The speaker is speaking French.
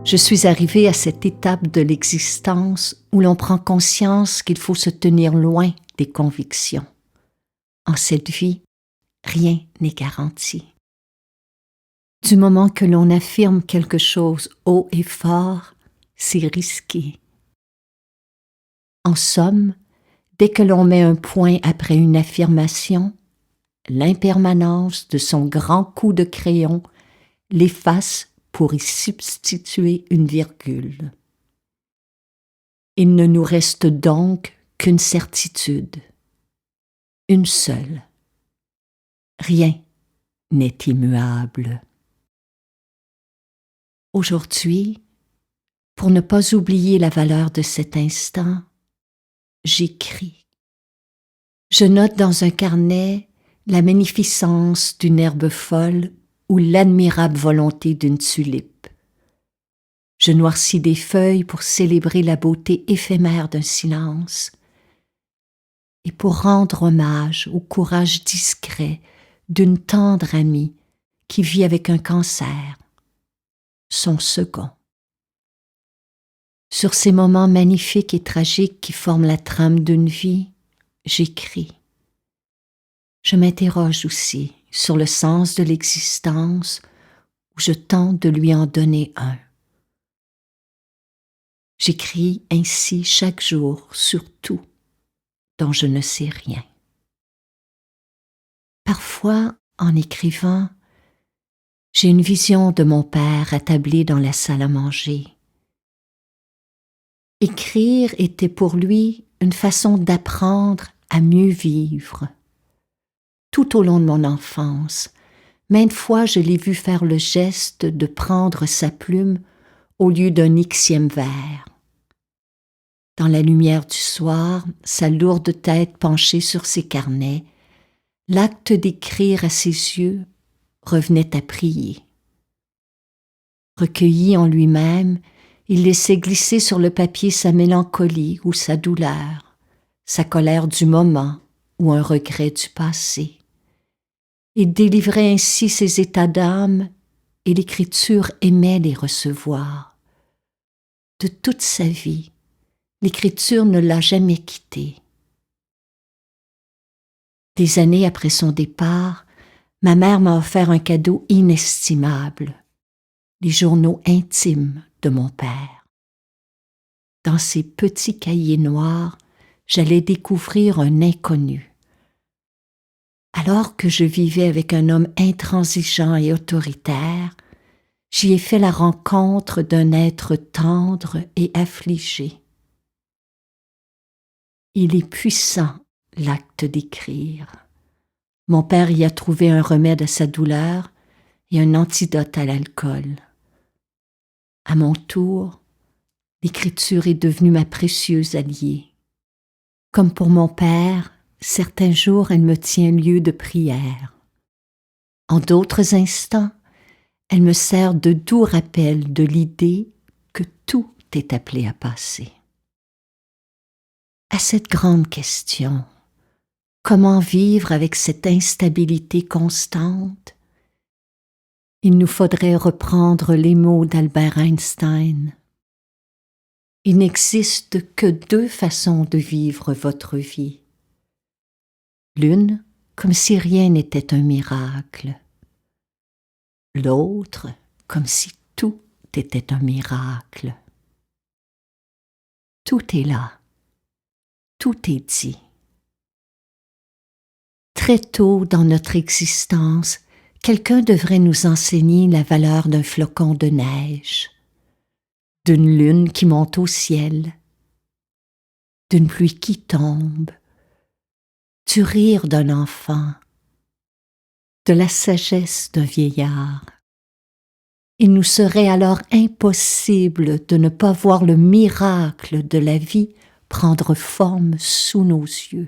Je suis arrivée à cette étape de l'existence où l'on prend conscience qu'il faut se tenir loin des convictions. En cette vie, rien n'est garanti. Du moment que l'on affirme quelque chose haut et fort, c'est risqué. En somme, dès que l'on met un point après une affirmation, l'impermanence de son grand coup de crayon l'efface pour y substituer une virgule. Il ne nous reste donc qu'une certitude, une seule. Rien n'est immuable. Aujourd'hui, pour ne pas oublier la valeur de cet instant, j'écris. Je note dans un carnet la magnificence d'une herbe folle ou l'admirable volonté d'une tulipe. Je noircis des feuilles pour célébrer la beauté éphémère d'un silence et pour rendre hommage au courage discret d'une tendre amie qui vit avec un cancer, son second. Sur ces moments magnifiques et tragiques qui forment la trame d'une vie, j'écris. Je m'interroge aussi sur le sens de l'existence où je tente de lui en donner un. J'écris ainsi chaque jour sur tout dont je ne sais rien. Parfois, en écrivant, j'ai une vision de mon père attablé dans la salle à manger. Écrire était pour lui une façon d'apprendre à mieux vivre. Tout au long de mon enfance, maintes fois je l'ai vu faire le geste de prendre sa plume au lieu d'un xième verre. Dans la lumière du soir, sa lourde tête penchée sur ses carnets, l'acte d'écrire à ses yeux revenait à prier. Recueilli en lui-même, il laissait glisser sur le papier sa mélancolie ou sa douleur, sa colère du moment ou un regret du passé. Il délivrait ainsi ses états d'âme et l'écriture aimait les recevoir. De toute sa vie, l'écriture ne l'a jamais quitté. Des années après son départ, ma mère m'a offert un cadeau inestimable, les journaux intimes de mon père. Dans ces petits cahiers noirs, j'allais découvrir un inconnu. Alors que je vivais avec un homme intransigeant et autoritaire, j'y ai fait la rencontre d'un être tendre et affligé. Il est puissant, l'acte d'écrire. Mon père y a trouvé un remède à sa douleur et un antidote à l'alcool. À mon tour, l'écriture est devenue ma précieuse alliée. Comme pour mon père, certains jours elle me tient lieu de prière. En d'autres instants, elle me sert de doux rappel de l'idée que tout est appelé à passer. À cette grande question, comment vivre avec cette instabilité constante? Il nous faudrait reprendre les mots d'Albert Einstein. Il n'existe que deux façons de vivre votre vie. L'une, comme si rien n'était un miracle. L'autre, comme si tout était un miracle. Tout est là. Tout est dit. Très tôt dans notre existence, quelqu'un devrait nous enseigner la valeur d'un flocon de neige, d'une lune qui monte au ciel, d'une pluie qui tombe, du rire d'un enfant, de la sagesse d'un vieillard. Il nous serait alors impossible de ne pas voir le miracle de la vie prendre forme sous nos yeux.